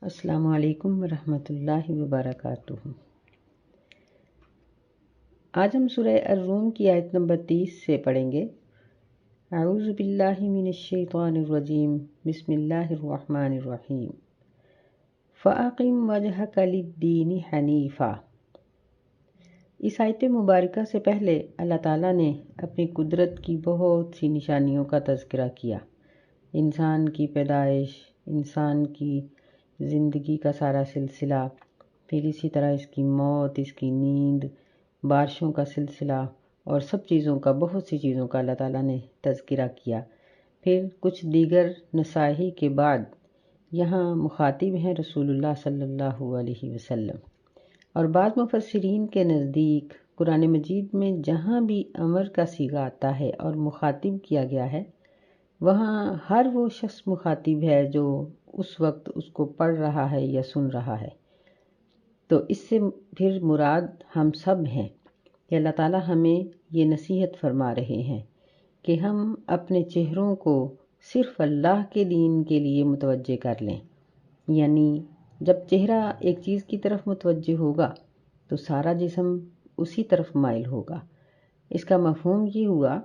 السلام علیکم ورحمۃ اللہ وبرکاتہ۔ آج ہم سورہ الروم کی آیت نمبر 30 سے پڑھیں گے۔ اعوذ باللہ من الشیطان الرجیم، بسم اللہ الرحمن الرحیم۔ فَأَقِمْ وَجْهَكَ لِلدِّينِ حَنِيفًا۔ اس آیت مبارکہ سے پہلے اللہ تعالیٰ نے اپنی قدرت کی بہت سی نشانیوں کا تذکرہ کیا۔ انسان کی پیدائش، انسان کی زندگی کا سارا سلسلہ، پھر اسی طرح اس کی موت، اس کی نیند، بارشوں کا سلسلہ اور سب چیزوں کا، بہت سی چیزوں کا اللہ تعالیٰ نے تذکرہ کیا۔ پھر کچھ دیگر نصائح کے بعد یہاں مخاطب ہیں رسول اللہ صلی اللہ علیہ وسلم، اور بعض مفسرین کے نزدیک قرآن مجید میں جہاں بھی امر کا صیغہ آتا ہے اور مخاطب کیا گیا ہے، وہاں ہر وہ شخص مخاطب ہے جو اس وقت اس کو پڑھ رہا ہے یا سن رہا ہے۔ تو اس سے پھر مراد ہم سب ہیں کہ اللہ تعالیٰ ہمیں یہ نصیحت فرما رہے ہیں کہ ہم اپنے چہروں کو صرف اللہ کے دین کے لیے متوجہ کر لیں۔ یعنی جب چہرہ ایک چیز کی طرف متوجہ ہوگا تو سارا جسم اسی طرف مائل ہوگا۔ اس کا مفہوم یہ ہوا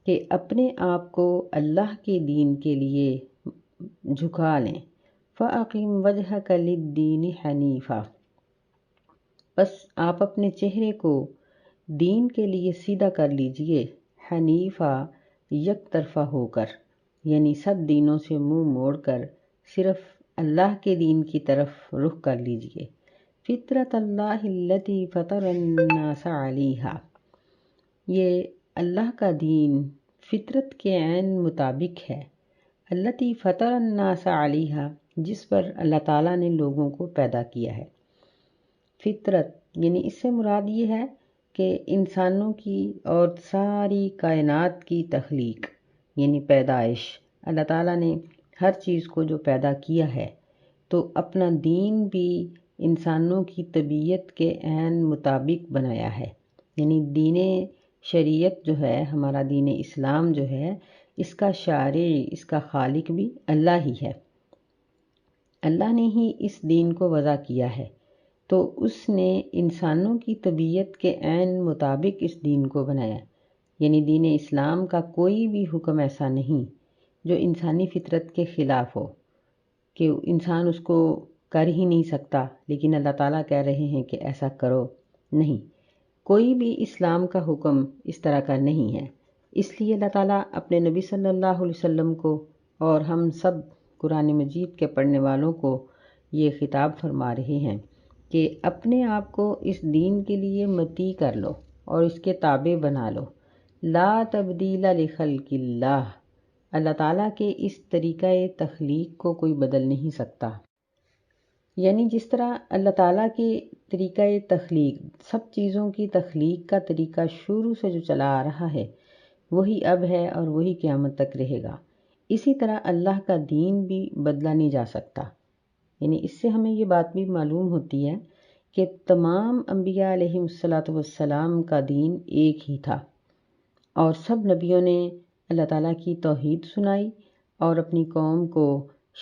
کہ اپنے آپ کو اللہ کے دین کے لیے جھکا لیں۔ فَأَقِمْ وَجْهَكَ لِلدِّينِ حَنِيفًا۔ بس آپ اپنے چہرے کو دین کے لیے سیدھا کر لیجئے، حنیفہ، یک طرفہ ہو کر، یعنی سب دینوں سے منہ موڑ کر صرف اللہ کے دین کی طرف رخ کر لیجئے۔ فطرت اللہ التی فطر الناس علیہا۔ یہ اللہ کا دین فطرت کے عین مطابق ہے۔ التی فطر الناس علیہا، جس پر اللہ تعالیٰ نے لوگوں کو پیدا کیا ہے۔ فطرت یعنی اس سے مراد یہ ہے کہ انسانوں کی اور ساری کائنات کی تخلیق یعنی پیدائش، اللہ تعالیٰ نے ہر چیز کو جو پیدا کیا ہے تو اپنا دین بھی انسانوں کی طبیعت کے عین مطابق بنایا ہے۔ یعنی دین شریعت جو ہے، ہمارا دین اسلام جو ہے، اس کا شارع، اس کا خالق بھی اللہ ہی ہے۔ اللہ نے ہی اس دین کو وضع کیا ہے، تو اس نے انسانوں کی طبیعت کے عین مطابق اس دین کو بنایا۔ یعنی دین اسلام کا کوئی بھی حکم ایسا نہیں جو انسانی فطرت کے خلاف ہو، کہ انسان اس کو کر ہی نہیں سکتا لیکن اللہ تعالیٰ کہہ رہے ہیں کہ ایسا کرو۔ نہیں، کوئی بھی اسلام کا حکم اس طرح کا نہیں ہے۔ اس لیے اللہ تعالیٰ اپنے نبی صلی اللہ علیہ وسلم کو اور ہم سب قرآن مجید کے پڑھنے والوں کو یہ خطاب فرما رہے ہیں کہ اپنے آپ کو اس دین کے لیے مطیع کر لو اور اس کے تابع بنا لو۔ لا تبدیل لخلق اللہ، اللہ تعالیٰ کے اس طریقہ تخلیق کو کوئی بدل نہیں سکتا۔ یعنی جس طرح اللہ تعالیٰ کے طریقہ تخلیق، سب چیزوں کی تخلیق کا طریقہ شروع سے جو چلا آ رہا ہے وہی اب ہے اور وہی قیامت تک رہے گا، اسی طرح اللہ کا دین بھی بدلا نہیں جا سکتا۔ یعنی اس سے ہمیں یہ بات بھی معلوم ہوتی ہے کہ تمام انبیاء علیہم السلام کا دین ایک ہی تھا، اور سب نبیوں نے اللہ تعالیٰ کی توحید سنائی اور اپنی قوم کو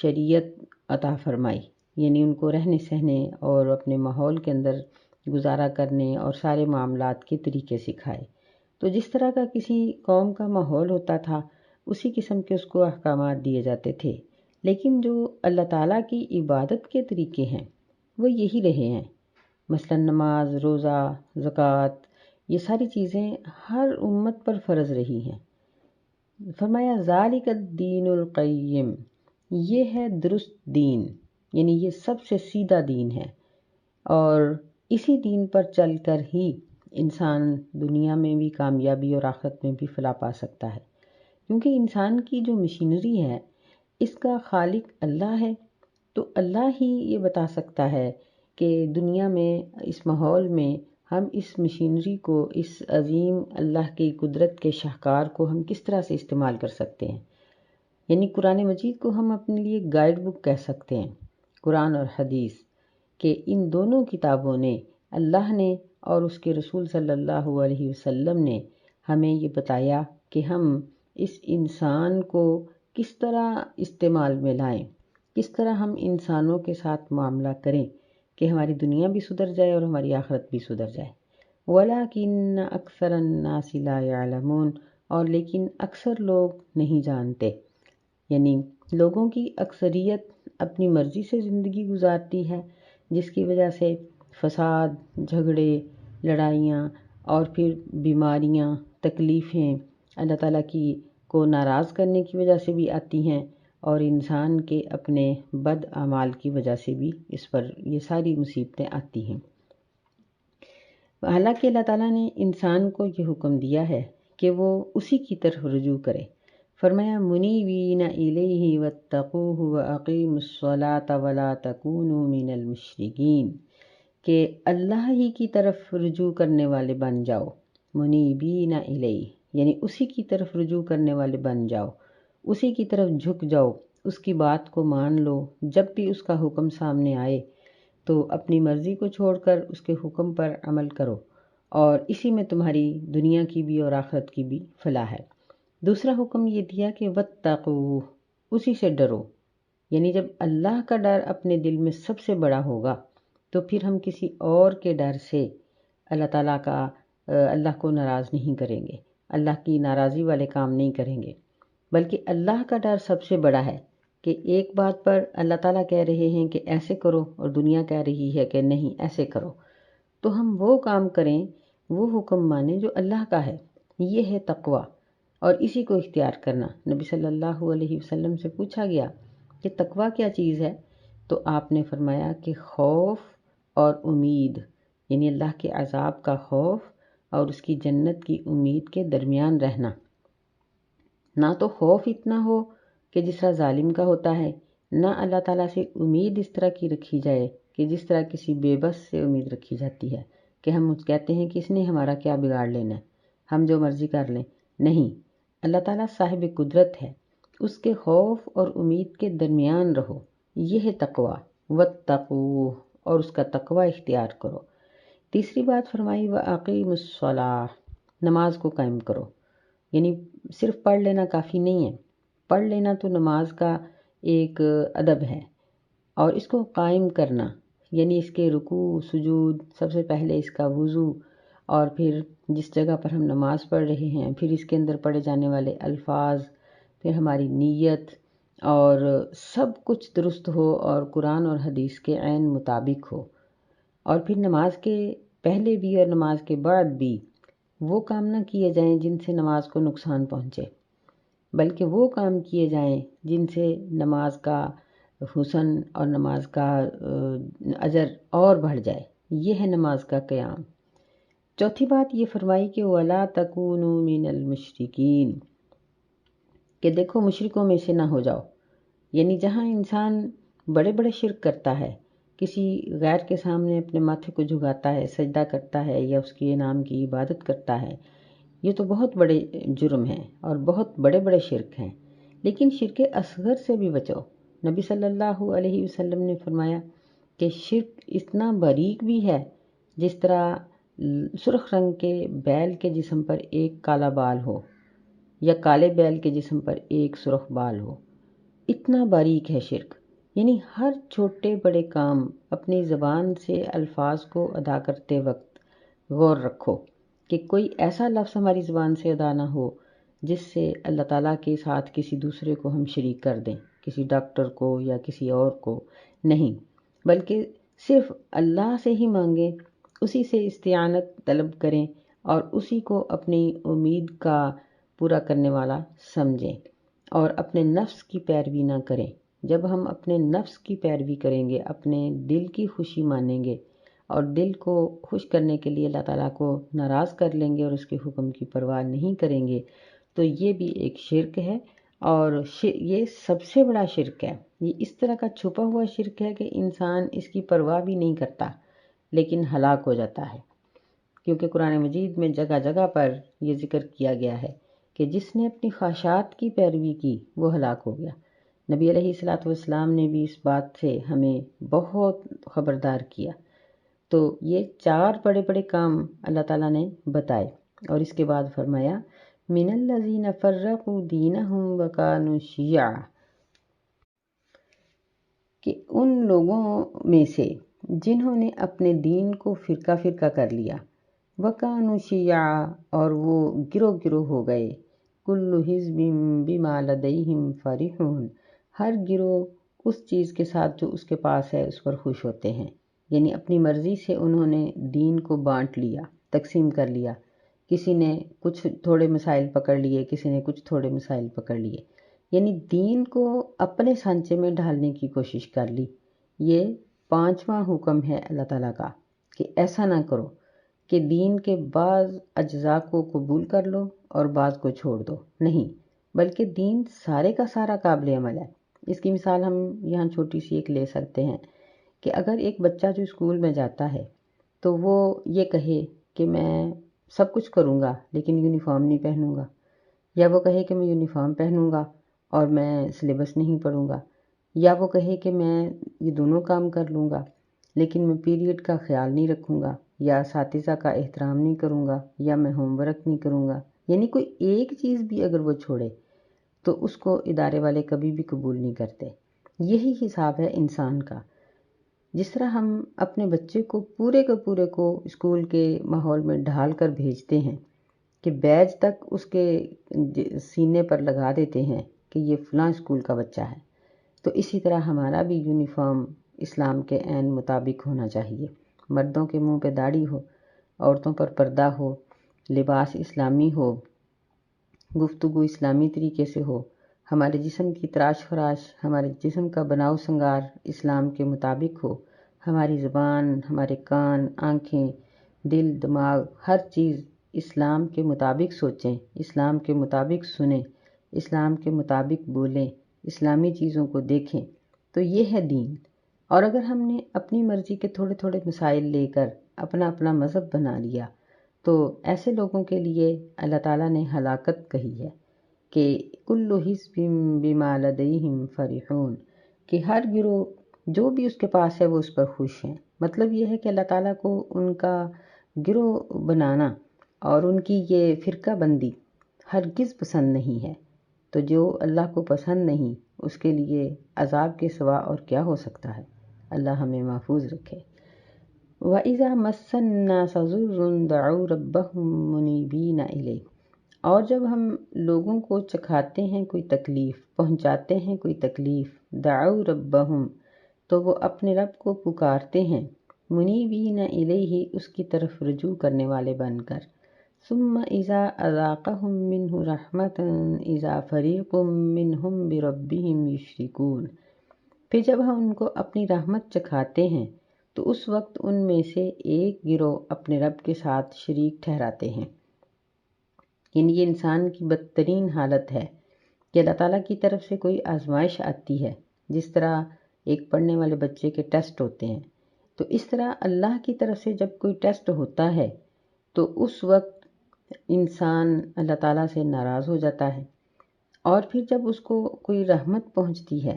شریعت عطا فرمائی۔ یعنی ان کو رہنے سہنے اور اپنے ماحول کے اندر گزارا کرنے اور سارے معاملات کے طریقے سکھائے۔ تو جس طرح کا کسی قوم کا ماحول ہوتا تھا اسی قسم کے اس کو احکامات دیے جاتے تھے، لیکن جو اللہ تعالیٰ کی عبادت کے طریقے ہیں وہ یہی رہے ہیں۔ مثلا نماز، روزہ، زکوٰۃ، یہ ساری چیزیں ہر امت پر فرض رہی ہیں۔ فرمایا ذالک الدین القیم، یہ ہے درست دین، یعنی یہ سب سے سیدھا دین ہے، اور اسی دین پر چل کر ہی انسان دنیا میں بھی کامیابی اور آخرت میں بھی فلاح پا سکتا ہے۔ کیونکہ انسان کی جو مشینری ہے اس کا خالق اللہ ہے، تو اللہ ہی یہ بتا سکتا ہے کہ دنیا میں اس ماحول میں ہم اس مشینری کو، اس عظیم اللہ کی قدرت کے شاہکار کو ہم کس طرح سے استعمال کر سکتے ہیں۔ یعنی قرآن مجید کو ہم اپنے لیے گائیڈ بک کہہ سکتے ہیں، قرآن اور حدیث، کہ ان دونوں کتابوں نے، اللہ نے اور اس کے رسول صلی اللہ علیہ وسلم نے ہمیں یہ بتایا کہ ہم اس انسان کو کس طرح استعمال میں لائیں، کس طرح ہم انسانوں کے ساتھ معاملہ کریں کہ ہماری دنیا بھی سدھر جائے اور ہماری آخرت بھی سدھر جائے۔ وَلَٰكِنَّ أَكْثَرَ النَّاسِ لَا يَعْلَمُونَ، اور لیکن اکثر لوگ نہیں جانتے، یعنی لوگوں کی اکثریت اپنی مرضی سے زندگی گزارتی ہے، جس کی وجہ سے فساد، جھگڑے، لڑائیاں اور پھر بیماریاں، تکلیفیں اللہ تعالیٰ کی کو ناراض کرنے کی وجہ سے بھی آتی ہیں، اور انسان کے اپنے بد اعمال کی وجہ سے بھی اس پر یہ ساری مصیبتیں آتی ہیں۔ حالانکہ اللہ تعالیٰ نے انسان کو یہ حکم دیا ہے کہ وہ اسی کی طرف رجوع کرے۔ فرمایا منیبین الیہ واتقوہ واقیموا الصلاۃ ولا تکونوا من المشرکین، کہ اللہ ہی کی طرف رجوع کرنے والے بن جاؤ۔ منیبین الیہ یعنی اسی کی طرف رجوع کرنے والے بن جاؤ، اسی کی طرف جھک جاؤ، اس کی بات کو مان لو، جب بھی اس کا حکم سامنے آئے تو اپنی مرضی کو چھوڑ کر اس کے حکم پر عمل کرو، اور اسی میں تمہاری دنیا کی بھی اور آخرت کی بھی فلاح ہے۔ دوسرا حکم یہ دیا کہ واتقوہ، اسی سے ڈرو، یعنی جب اللہ کا ڈر اپنے دل میں سب سے بڑا ہوگا تو پھر ہم کسی اور کے ڈر سے اللہ کو ناراض نہیں کریں گے، اللہ کی ناراضی والے کام نہیں کریں گے، بلکہ اللہ کا ڈر سب سے بڑا ہے کہ ایک بات پر اللہ تعالیٰ کہہ رہے ہیں کہ ایسے کرو اور دنیا کہہ رہی ہے کہ نہیں ایسے کرو، تو ہم وہ کام کریں، وہ حکم مانیں جو اللہ کا ہے۔ یہ ہے تقوی، اور اسی کو اختیار کرنا۔ نبی صلی اللہ علیہ وسلم سے پوچھا گیا کہ تقوی کیا چیز ہے، تو آپ نے فرمایا کہ خوف اور امید، یعنی اللہ کے عذاب کا خوف اور اس کی جنت کی امید کے درمیان رہنا۔ نہ تو خوف اتنا ہو کہ جس طرح ظالم کا ہوتا ہے، نہ اللہ تعالیٰ سے امید اس طرح کی رکھی جائے کہ جس طرح کسی بے بس سے امید رکھی جاتی ہے کہ ہم کہتے ہیں کہ اس نے ہمارا کیا بگاڑ لینا ہے، ہم جو مرضی کر لیں۔ نہیں، اللہ تعالیٰ صاحب قدرت ہے، اس کے خوف اور امید کے درمیان رہو، یہ ہے تقوی۔ واتقوہ، اور اس کا تقوی اختیار کرو۔ تیسری بات فرمائی وَأَقِیمُوا الصَّلَاۃَ، نماز کو قائم کرو، یعنی صرف پڑھ لینا کافی نہیں ہے، پڑھ لینا تو نماز کا ایک ادب ہے، اور اس کو قائم کرنا یعنی اس کے رکوع سجود، سب سے پہلے اس کا وضو، اور پھر جس جگہ پر ہم نماز پڑھ رہے ہیں پھر اس کے اندر پڑھے جانے والے الفاظ، پھر ہماری نیت، اور سب کچھ درست ہو اور قرآن اور حدیث کے عین مطابق ہو، اور پھر نماز کے پہلے بھی اور نماز کے بعد بھی وہ کام نہ کیے جائیں جن سے نماز کو نقصان پہنچے، بلکہ وہ کام کیے جائیں جن سے نماز کا حسن اور نماز کا اجر اور بڑھ جائے۔ یہ ہے نماز کا قیام۔ چوتھی بات یہ فرمائی کہ وَلَا تَكُونُوا مِنَ الْمُشْرِكِينَ، کہ دیکھو مشرکوں میں سے نہ ہو جاؤ، یعنی جہاں انسان بڑے بڑے شرک کرتا ہے، کسی غیر کے سامنے اپنے ماتھے کو جھکاتا ہے، سجدہ کرتا ہے، یا اس کے نام کی عبادت کرتا ہے، یہ تو بہت بڑے جرم ہیں اور بہت بڑے بڑے شرک ہیں۔ لیکن شرک اصغر سے بھی بچو۔ نبی صلی اللہ علیہ وسلم نے فرمایا کہ شرک اتنا باریک بھی ہے، جس طرح سرخ رنگ کے بیل کے جسم پر ایک کالا بال ہو یا کالے بیل کے جسم پر ایک سرخ بال ہو، اتنا باریک ہے شرک۔ یعنی ہر چھوٹے بڑے کام اپنی زبان سے الفاظ کو ادا کرتے وقت غور رکھو کہ کوئی ایسا لفظ ہماری زبان سے ادا نہ ہو جس سے اللہ تعالیٰ کے ساتھ کسی دوسرے کو ہم شریک کر دیں، کسی ڈاکٹر کو یا کسی اور کو نہیں، بلکہ صرف اللہ سے ہی مانگیں، اسی سے استعانت طلب کریں اور اسی کو اپنی امید کا پورا کرنے والا سمجھیں، اور اپنے نفس کی پیروی نہ کریں۔ جب ہم اپنے نفس کی پیروی کریں گے، اپنے دل کی خوشی مانیں گے اور دل کو خوش کرنے کے لیے اللہ تعالیٰ کو ناراض کر لیں گے اور اس کے حکم کی پرواہ نہیں کریں گے، تو یہ بھی ایک شرک ہے، اور یہ سب سے بڑا شرک ہے۔ یہ اس طرح کا چھپا ہوا شرک ہے کہ انسان اس کی پرواہ بھی نہیں کرتا لیکن ہلاک ہو جاتا ہے، کیونکہ قرآن مجید میں جگہ جگہ پر یہ ذکر کیا گیا ہے کہ جس نے اپنی خواہشات کی پیروی کی وہ ہلاک ہو گیا۔ نبی علیہ الصلوۃ والسلام نے بھی اس بات سے ہمیں بہت خبردار کیا۔ تو یہ 4 بڑے بڑے کام اللہ تعالیٰ نے بتائے، اور اس کے بعد فرمایا من الذین فرقوا دینہم وکانوا شیعا، کہ ان لوگوں میں سے جنہوں نے اپنے دین کو فرقہ فرقہ کر لیا، وَكَانُوا شِيَعًا، اور وہ گروہ گروہ ہو گئے، كُلُّ حِزْبٍ بِمَا لَدَيْهِمْ فَرِحُونَ، ہر گروہ اس چیز کے ساتھ جو اس کے پاس ہے اس پر خوش ہوتے ہیں۔ یعنی اپنی مرضی سے انہوں نے دین کو بانٹ لیا، تقسیم کر لیا، کسی نے کچھ تھوڑے مسائل پکڑ لیے، کسی نے کچھ تھوڑے مسائل پکڑ لیے، یعنی دین کو اپنے سانچے میں ڈھالنے کی کوشش کر لی۔ یہ 5واں حکم ہے اللہ تعالیٰ کا کہ ایسا نہ کرو کہ دین کے بعض اجزاء کو قبول کر لو اور بعض کو چھوڑ دو، نہیں، بلکہ دین سارے کا سارا قابل عمل ہے۔ اس کی مثال ہم یہاں چھوٹی سی ایک لے سکتے ہیں کہ اگر ایک بچہ جو اسکول میں جاتا ہے تو وہ یہ کہے کہ میں سب کچھ کروں گا لیکن یونیفارم نہیں پہنوں گا، یا وہ کہے کہ میں یونیفارم پہنوں گا اور میں سلیبس نہیں پڑھوں گا، یا وہ کہے کہ میں یہ دونوں کام کر لوں گا لیکن میں پیریڈ کا خیال نہیں رکھوں گا، یا اساتذہ کا احترام نہیں کروں گا، یا میں ہوم ورک نہیں کروں گا، یعنی کوئی ایک چیز بھی اگر وہ چھوڑے تو اس کو ادارے والے کبھی بھی قبول نہیں کرتے۔ یہی حساب ہے انسان کا۔ جس طرح ہم اپنے بچے کو پورے کے پورے کو اسکول کے ماحول میں ڈھال کر بھیجتے ہیں کہ بیج تک اس کے سینے پر لگا دیتے ہیں کہ یہ فلاں اسکول کا بچہ ہے، تو اسی طرح ہمارا بھی یونیفارم اسلام کے عین مطابق ہونا چاہیے۔ مردوں کے منہ پہ داڑھی ہو، عورتوں پر پردہ ہو، لباس اسلامی ہو، گفتگو اسلامی طریقے سے ہو، ہمارے جسم کی تراش خراش، ہمارے جسم کا بناؤ سنگار اسلام کے مطابق ہو، ہماری زبان، ہمارے کان، آنکھیں، دل، دماغ، ہر چیز اسلام کے مطابق سوچیں، اسلام کے مطابق سنیں، اسلام کے مطابق بولیں، اسلامی چیزوں کو دیکھیں، تو یہ ہے دین۔ اور اگر ہم نے اپنی مرضی کے تھوڑے تھوڑے مسائل لے کر اپنا اپنا مذہب بنا لیا تو ایسے لوگوں کے لیے اللہ تعالیٰ نے ہلاکت کہی ہے کہ کل حزب بما لدیہم فرحون، کہ ہر گروہ جو بھی اس کے پاس ہے وہ اس پر خوش ہیں۔ مطلب یہ ہے کہ اللہ تعالیٰ کو ان کا گروہ بنانا اور ان کی یہ فرقہ بندی ہرگز پسند نہیں ہے، تو جو اللہ کو پسند نہیں اس کے لیے عذاب کے سوا اور کیا ہو سکتا ہے۔ اللہ ہمیں محفوظ رکھے۔ وَإِذَا مَسَّ النَّاسَ ضُرٌّ دَعَوْا رَبَّهُم مُنِيبِينَ إِلَيْهِ، اور جب ہم لوگوں کو چکھاتے ہیں کوئی تکلیف، پہنچاتے ہیں کوئی تکلیف، دعوا ربہم، تو وہ اپنے رب کو پکارتے ہیں، منیبین الیہ، اس کی طرف رجوع کرنے والے بن کر، ثم اذا اذاقہم منہ رحمتا اذا فریق منہم بربہم یشرکون، پھر جب ہم ان کو اپنی رحمت چکھاتے ہیں تو اس وقت ان میں سے ایک گروہ اپنے رب کے ساتھ شریک ٹھہراتے ہیں۔ یعنی یہ انسان کی بدترین حالت ہے کہ اللہ تعالیٰ کی طرف سے کوئی آزمائش آتی ہے، جس طرح ایک پڑھنے والے بچے کے ٹیسٹ ہوتے ہیں، تو اس طرح اللہ کی طرف سے جب کوئی ٹیسٹ ہوتا ہے تو اس وقت انسان اللہ تعالیٰ سے ناراض ہو جاتا ہے، اور پھر جب اس کو کوئی رحمت پہنچتی ہے،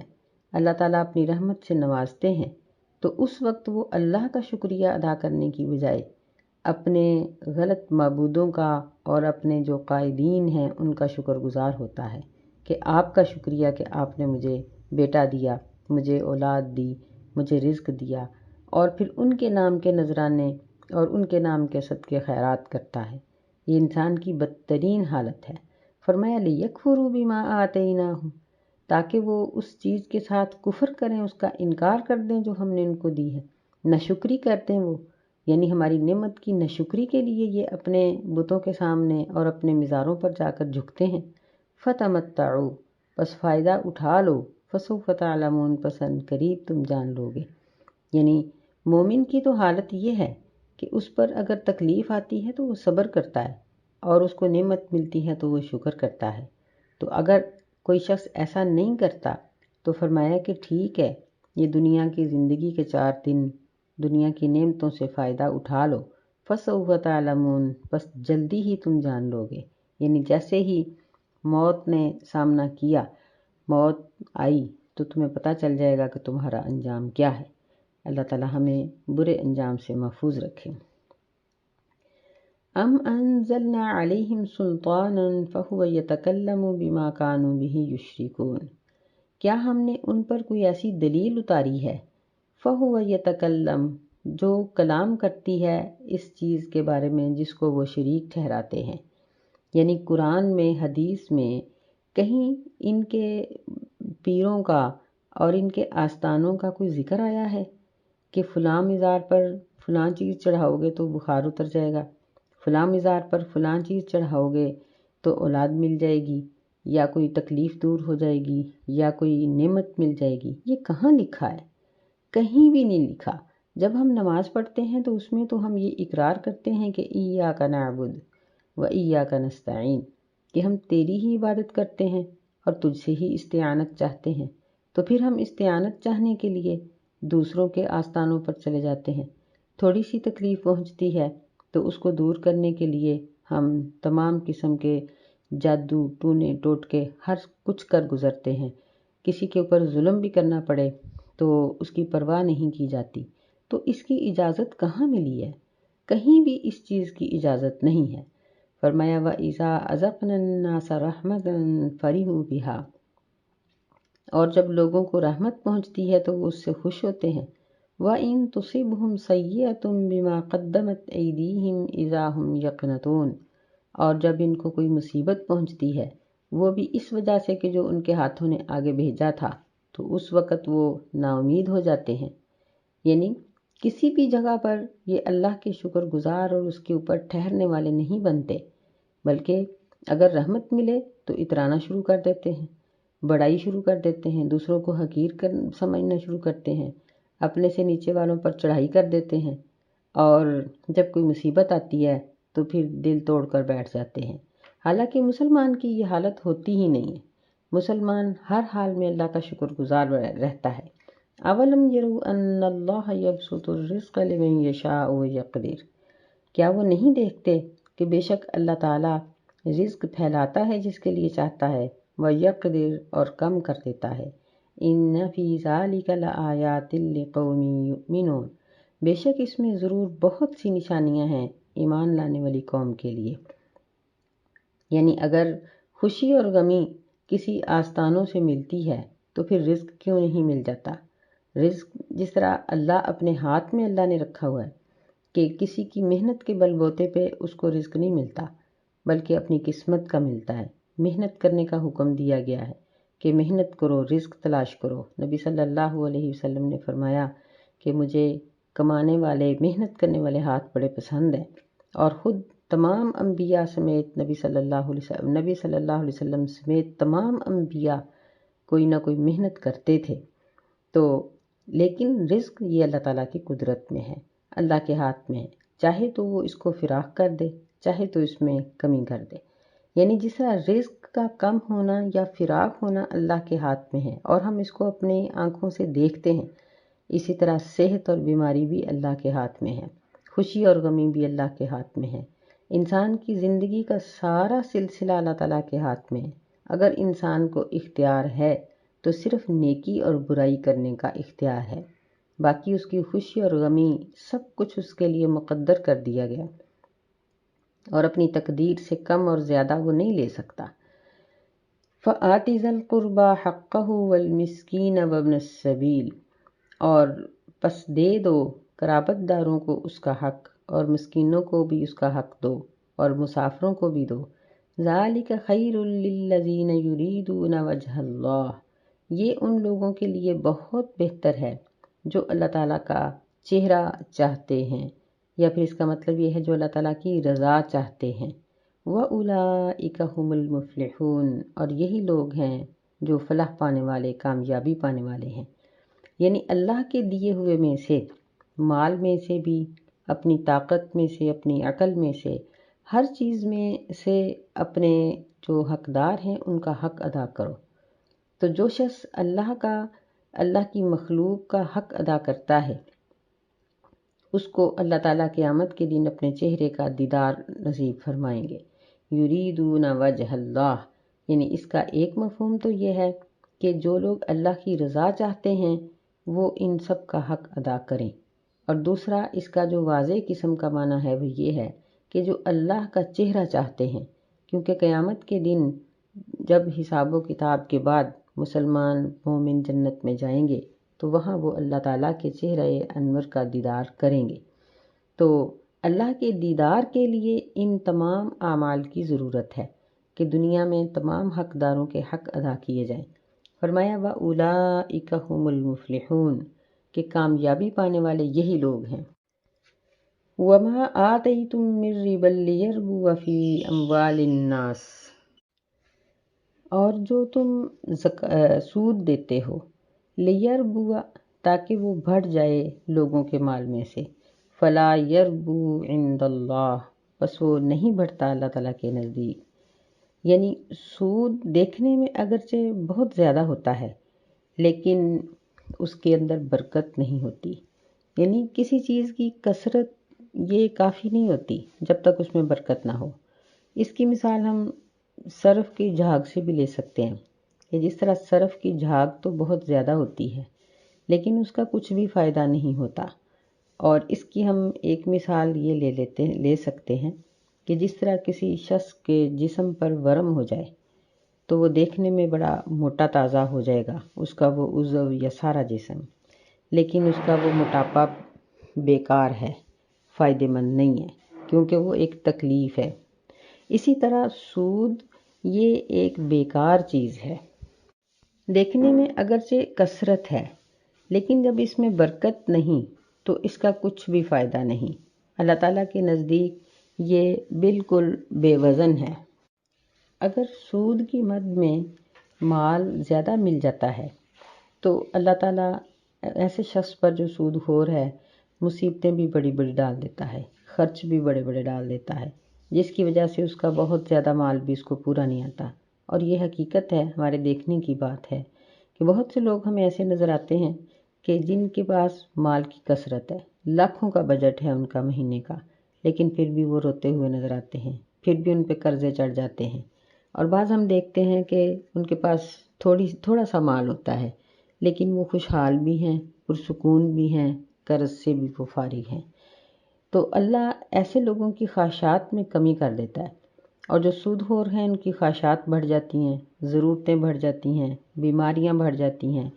اللہ تعالیٰ اپنی رحمت سے نوازتے ہیں، تو اس وقت وہ اللہ کا شکریہ ادا کرنے کی بجائے اپنے غلط معبودوں کا اور اپنے جو قائدین ہیں ان کا شکر گزار ہوتا ہے کہ آپ کا شکریہ کہ آپ نے مجھے بیٹا دیا، مجھے اولاد دی، مجھے رزق دیا، اور پھر ان کے نام کے نذرانے اور ان کے نام کے صدقے خیرات کرتا ہے۔ یہ انسان کی بدترین حالت ہے۔ فرمایا لِیَکْفُرُوا بِمَا آتَیْنَاهُمْ، تاکہ وہ اس چیز کے ساتھ کفر کریں، اس کا انکار کر دیں جو ہم نے ان کو دی ہے، ناشکری کرتے ہیں وہ، یعنی ہماری نعمت کی ناشکری کے لیے یہ اپنے بتوں کے سامنے اور اپنے مزاروں پر جا کر جھکتے ہیں۔ فَتَمَتَّعُوا، پس فائدہ اٹھا لو، فَسَوْفَ تَعْلَمُونَ، پس ان قریب تم جان لو گے۔ یعنی مومن کی تو حالت یہ ہے کہ اس پر اگر تکلیف آتی ہے تو وہ صبر کرتا ہے، اور اس کو نعمت ملتی ہے تو وہ شکر کرتا ہے۔ تو اگر کوئی شخص ایسا نہیں کرتا تو فرمایا کہ ٹھیک ہے، یہ دنیا کی زندگی کے 4 دن دنیا کی نعمتوں سے فائدہ اٹھا لو، فَسَوْفَ تَعْلَمُونَ، پس جلدی ہی تم جان لو گے۔ یعنی جیسے ہی موت نے سامنا کیا، موت آئی، تو تمہیں پتہ چل جائے گا کہ تمہارا انجام کیا ہے۔ اللہ تعالی ہمیں برے انجام سے محفوظ رکھے۔ ام انزلنا علیہم سلطانا فہو یتکلم بما کانوا بہ یشرکون، کیا ہم نے ان پر کوئی ایسی دلیل اتاری ہے؟ فَهُوَ يَتَكَلَّمُ، جو کلام کرتی ہے اس چیز کے بارے میں جس کو وہ شریک ٹھہراتے ہیں۔ یعنی قرآن میں، حدیث میں کہیں ان کے پیروں کا اور ان کے آستانوں کا کوئی ذکر آیا ہے کہ فلاں مزار پر فلاں چیز چڑھاؤ گے تو بخار اتر جائے گا، فلاں مزار پر فلاں چیز چڑھاؤ گے تو اولاد مل جائے گی، یا کوئی تکلیف دور ہو جائے گی، یا کوئی نعمت مل جائے گی؟ یہ کہاں لکھا ہے؟ کہیں بھی نہیں لکھا۔ جب ہم نماز پڑھتے ہیں تو اس میں تو ہم یہ اقرار کرتے ہیں کہ ایاک نعبد و ایاک نستعین، کہ ہم تیری ہی عبادت کرتے ہیں اور تجھ سے ہی استعانت چاہتے ہیں۔ تو پھر ہم استعانت چاہنے کے لیے دوسروں کے آستانوں پر چلے جاتے ہیں۔ تھوڑی سی تکلیف پہنچتی ہے تو اس کو دور کرنے کے لیے ہم تمام قسم کے جادو، ٹونے، ٹوٹکے ہر کچھ کر گزرتے ہیں۔ کسی کے اوپر ظلم بھی کرنا پڑے تو اس کی پرواہ نہیں کی جاتی۔ تو اس کی اجازت کہاں ملی ہے؟ کہیں بھی اس چیز کی اجازت نہیں ہے۔ فرمایا وَإِذَا أَذَقْنَا النَّاسَ رَحْمَةً فَرِحُوا بِهَا، اور جب لوگوں کو رحمت پہنچتی ہے تو وہ اس سے خوش ہوتے ہیں۔ وَإِن تُصِبْهُمْ سَيِّئَةٌ بِمَا قَدَّمَتْ أَيْدِيهِمْ إِذَا هُمْ يَقْنَطُونَ، اور جب ان کو کوئی مصیبت پہنچتی ہے وہ بھی اس وجہ سے کہ جو ان کے ہاتھوں نے آگے بھیجا تھا، تو اس وقت وہ نا امید ہو جاتے ہیں۔ یعنی کسی بھی جگہ پر یہ اللہ کے شکر گزار اور اس کے اوپر ٹھہرنے والے نہیں بنتے، بلکہ اگر رحمت ملے تو اترانا شروع کر دیتے ہیں، بڑائی شروع کر دیتے ہیں، دوسروں کو حقیر سمجھنا شروع کرتے ہیں، اپنے سے نیچے والوں پر چڑھائی کر دیتے ہیں، اور جب کوئی مصیبت آتی ہے تو پھر دل توڑ کر بیٹھ جاتے ہیں۔ حالانکہ مسلمان کی یہ حالت ہوتی ہی نہیں ہے۔ مسلمان ہر حال میں اللہ کا شکر گزار رہتا ہے۔ اولم یروا ان اللہ یبسط الرزق لمن یشاء ویقدر، کیا وہ نہیں دیکھتے کہ بے شک اللہ تعالیٰ رزق پھیلاتا ہے جس کے لیے چاہتا ہے، ویقدر، اور کم کر دیتا ہے۔ ان فی ذلک لآیات لقوم یؤمنون، بے شک اس میں ضرور بہت سی نشانیاں ہیں ایمان لانے والی قوم کے لیے۔ یعنی اگر خوشی اور غمی کسی آستانوں سے ملتی ہے تو پھر رزق کیوں نہیں مل جاتا؟ رزق جس طرح اللہ اپنے ہاتھ میں اللہ نے رکھا ہوا ہے کہ کسی کی محنت کے بل بوتے پہ اس کو رزق نہیں ملتا، بلکہ اپنی قسمت کا ملتا ہے۔ محنت کرنے کا حکم دیا گیا ہے کہ محنت کرو، رزق تلاش کرو۔ نبی صلی اللہ علیہ وسلم نے فرمایا کہ مجھے کمانے والے، محنت کرنے والے ہاتھ بڑے پسند ہیں، اور خود تمام انبیاء سمیت نبی صلی اللہ علیہ وسلم سمیت تمام انبیاء کوئی نہ کوئی محنت کرتے تھے۔ تو لیکن رزق یہ اللہ تعالیٰ کی قدرت میں ہے، اللہ کے ہاتھ میں ہے، چاہے تو وہ اس کو فراخ کر دے، چاہے تو اس میں کمی کر دے۔ یعنی جس طرح رزق کا کم ہونا یا فراخ ہونا اللہ کے ہاتھ میں ہے اور ہم اس کو اپنی آنکھوں سے دیکھتے ہیں، اسی طرح صحت اور بیماری بھی اللہ کے ہاتھ میں ہے، خوشی اور غمی بھی اللہ کے ہاتھ میں ہے۔ انسان کی زندگی کا سارا سلسلہ اللہ تعالیٰ کے ہاتھ میں ہے۔ اگر انسان کو اختیار ہے تو صرف نیکی اور برائی کرنے کا اختیار ہے، باقی اس کی خوشی اور غمی سب کچھ اس کے لیے مقدر کر دیا گیا، اور اپنی تقدیر سے کم اور زیادہ وہ نہیں لے سکتا۔ فَآتِ ذَا الْقُرْبَى حَقَّهُ وَالْمِسْكِينَ وَابْنَ السَّبِيلِ، اور پس دے دو قرابت داروں کو اس کا حق، اور مسکینوں کو بھی اس کا حق دو، اور مسافروں کو بھی دو۔ ذَلِكَ خَيْرٌ لِّلَّذِينَ يُرِيدُونَ وَجْهَ اللَّهِ، یہ ان لوگوں کے لیے بہت بہتر ہے جو اللہ تعالیٰ کا چہرہ چاہتے ہیں، یا پھر اس کا مطلب یہ ہے جو اللہ تعالیٰ کی رضا چاہتے ہیں۔ وَأُولَئِكَ هُمُ الْمُفْلِحُونَ، اور یہی لوگ ہیں جو فلاح پانے والے، کامیابی پانے والے ہیں۔ یعنی اللہ کے دیے ہوئے میں سے، مال میں سے بھی، اپنی طاقت میں سے، اپنی عقل میں سے، ہر چیز میں سے اپنے جو حقدار ہیں ان کا حق ادا کرو۔ تو جو شخص اللہ کی مخلوق کا حق ادا کرتا ہے اس کو اللہ تعالیٰ قیامت کے دن اپنے چہرے کا دیدار نصیب فرمائیں گے۔ یریدون وجہ اللہ، یعنی اس کا ایک مفہوم تو یہ ہے کہ جو لوگ اللہ کی رضا چاہتے ہیں وہ ان سب کا حق ادا کریں، اور دوسرا اس کا جو واضح قسم کا معنی ہے وہ یہ ہے کہ جو اللہ کا چہرہ چاہتے ہیں، کیونکہ قیامت کے دن جب حساب و کتاب کے بعد مسلمان مومن جنت میں جائیں گے تو وہاں وہ اللہ تعالیٰ کے چہرہ انور کا دیدار کریں گے۔ تو اللہ کے دیدار کے لیے ان تمام اعمال کی ضرورت ہے کہ دنیا میں تمام حقداروں کے حق ادا کیے جائیں۔ فرمایا وَأُولَئِكَ هُمُ الْمُفْلِحُونَ کہ کامیابی پانے والے یہی لوگ ہیں۔ وَمَا آتَيْتُم مِّن رِّبًا لِّيَرْبُوَ فِي أَمْوَالِ النَّاسِ اور جو تم سود دیتے ہو، لیربوا تاکہ وہ بڑھ جائے لوگوں کے مال میں سے، فلا یربو عند اللہ بس وہ نہیں بڑھتا اللہ تعالیٰ کے نزدیک۔ یعنی سود دیکھنے میں اگرچہ بہت زیادہ ہوتا ہے لیکن اس کے اندر برکت نہیں ہوتی۔ یعنی کسی چیز کی کثرت یہ کافی نہیں ہوتی جب تک اس میں برکت نہ ہو۔ اس کی مثال ہم صرف کی جھاگ سے بھی لے سکتے ہیں کہ جس طرح صرف کی جھاگ تو بہت زیادہ ہوتی ہے لیکن اس کا کچھ بھی فائدہ نہیں ہوتا، اور اس کی ہم ایک مثال یہ لے سکتے ہیں کہ جس طرح کسی شخص کے جسم پر ورم ہو جائے تو وہ دیکھنے میں بڑا موٹا تازہ ہو جائے گا، اس کا وہ عضو یا سارا جسم، لیکن اس کا وہ موٹاپا بیکار ہے، فائدہ مند نہیں ہے کیونکہ وہ ایک تکلیف ہے۔ اسی طرح سود یہ ایک بیکار چیز ہے، دیکھنے میں اگرچہ کثرت ہے لیکن جب اس میں برکت نہیں تو اس کا کچھ بھی فائدہ نہیں۔ اللہ تعالیٰ کے نزدیک یہ بالکل بے وزن ہے۔ اگر سود کی مد میں مال زیادہ مل جاتا ہے تو اللہ تعالیٰ ایسے شخص پر جو سود خور ہے مصیبتیں بھی بڑی بڑی ڈال دیتا ہے، خرچ بھی بڑے بڑے ڈال دیتا ہے، جس کی وجہ سے اس کا بہت زیادہ مال بھی اس کو پورا نہیں آتا۔ اور یہ حقیقت ہے، ہمارے دیکھنے کی بات ہے کہ بہت سے لوگ ہمیں ایسے نظر آتے ہیں کہ جن کے پاس مال کی کثرت ہے، لاکھوں کا بجٹ ہے ان کا مہینے کا، لیکن پھر بھی وہ روتے ہوئے نظر آتے ہیں، پھر بھی ان پہ قرضے چڑھ جاتے ہیں۔ اور بعض ہم دیکھتے ہیں کہ ان کے پاس تھوڑا سا مال ہوتا ہے لیکن وہ خوشحال بھی ہیں، پرسکون بھی ہیں، قرض سے بھی وہ فارغ ہیں۔ تو اللہ ایسے لوگوں کی خواہشات میں کمی کر دیتا ہے، اور جو سود خور ہیں ان کی خواہشات بڑھ جاتی ہیں، ضرورتیں بڑھ جاتی ہیں، بیماریاں بڑھ جاتی ہیں،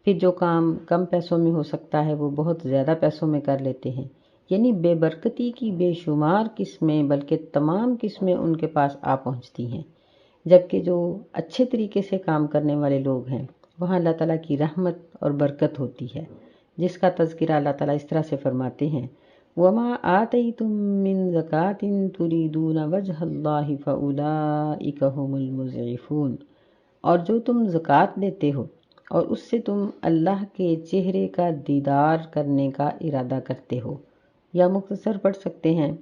پھر جو کام کم پیسوں میں ہو سکتا ہے وہ بہت زیادہ پیسوں میں کر لیتے ہیں۔ یعنی بے برکتی کی بے شمار قسمیں بلکہ تمام قسمیں ان کے پاس آ پہنچتی ہیں، جبکہ جو اچھے طریقے سے کام کرنے والے لوگ ہیں وہاں اللہ تعالیٰ کی رحمت اور برکت ہوتی ہے، جس کا تذکرہ اللہ تعالیٰ اس طرح سے فرماتے ہیں وَمَا آتَيْتُم مِّن زَكَاةٍ تُرِيدُونَ وَجْهَ اللَّهِ فَأُولَئِكَ هُمُ الْمُضْعِفُونَ اور جو تم زکوٰۃ دیتے ہو اور اس سے تم اللہ کے چہرے کا دیدار کرنے کا ارادہ کرتے ہو، یا مختصر پڑھ سکتے ہیں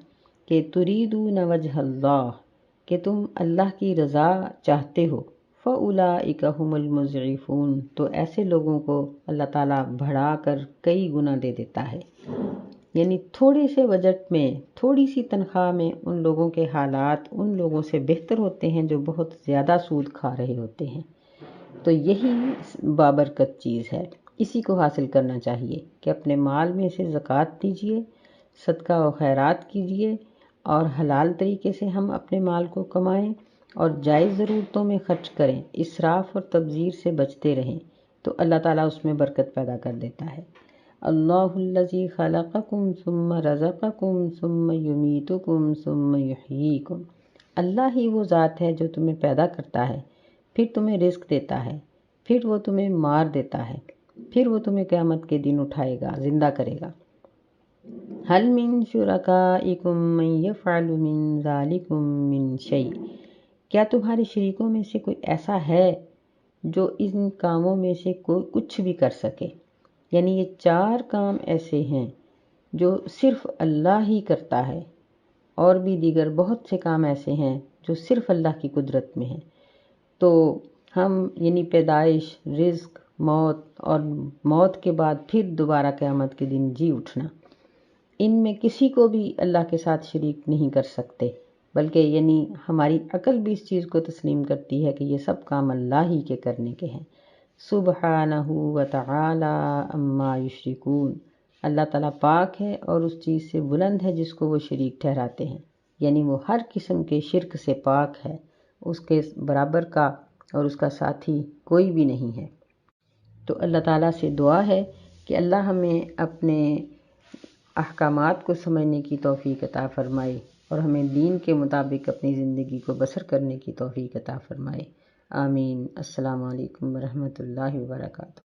کہ تُرِيدُونَ وَجْهَ اللَّهِ کہ تم اللہ کی رضا چاہتے ہو، فَأُولَئِكَ هُمُ الْمُضْعِفُونَ تو ایسے لوگوں کو اللہ تعالیٰ بڑھا کر کئی گنا دے دیتا ہے۔ یعنی تھوڑے سے بجٹ میں، تھوڑی سی تنخواہ میں ان لوگوں کے حالات ان لوگوں سے بہتر ہوتے ہیں جو بہت زیادہ سود کھا رہے ہوتے ہیں۔ تو یہی بابرکت چیز ہے، اسی کو حاصل کرنا چاہیے کہ اپنے مال میں سے زکوٰۃ دیجیے، صدقہ و خیرات کیجیے، اور حلال طریقے سے ہم اپنے مال کو کمائیں اور جائز ضرورتوں میں خرچ کریں، اسراف اور تبذیر سے بچتے رہیں، تو اللہ تعالیٰ اس میں برکت پیدا کر دیتا ہے۔ اللہ الذی خلقکم ثم رزقکم ثم یمیتکم ثم یحییکم اللہ ہی وہ ذات ہے جو تمہیں پیدا کرتا ہے، پھر تمہیں رزق دیتا ہے، پھر وہ تمہیں مار دیتا ہے، پھر وہ تمہیں قیامت کے دن اٹھائے گا، زندہ کرے گا۔ هل من شرکائکم من یفعل من ذالکم من شیء کیا تمہارے شریکوں میں سے کوئی ایسا ہے جو ان کاموں میں سے کوئی کچھ بھی کر سکے؟ یعنی یہ 4 کام ایسے ہیں جو صرف اللہ ہی کرتا ہے، اور بھی دیگر بہت سے کام ایسے ہیں جو صرف اللہ کی قدرت میں ہیں۔ تو ہم یعنی پیدائش، رزق، موت اور موت کے بعد پھر دوبارہ قیامت کے دن جی اٹھنا، ان میں کسی کو بھی اللہ کے ساتھ شریک نہیں کر سکتے، بلکہ یعنی ہماری عقل بھی اس چیز کو تسلیم کرتی ہے کہ یہ سب کام اللہ ہی کے کرنے کے ہیں۔ سبحانہ وتعالی عما یشرکون اللہ تعالیٰ پاک ہے اور اس چیز سے بلند ہے جس کو وہ شریک ٹھہراتے ہیں، یعنی وہ ہر قسم کے شرک سے پاک ہے، اس کے برابر کا اور اس کا ساتھی کوئی بھی نہیں ہے۔ تو اللہ تعالیٰ سے دعا ہے کہ اللہ ہمیں اپنے احکامات کو سمجھنے کی توفیق عطا فرمائے اور ہمیں دین کے مطابق اپنی زندگی کو بسر کرنے کی توفیق عطا فرمائے۔ آمین۔ السلام علیکم ورحمۃ اللہ وبرکاتہ۔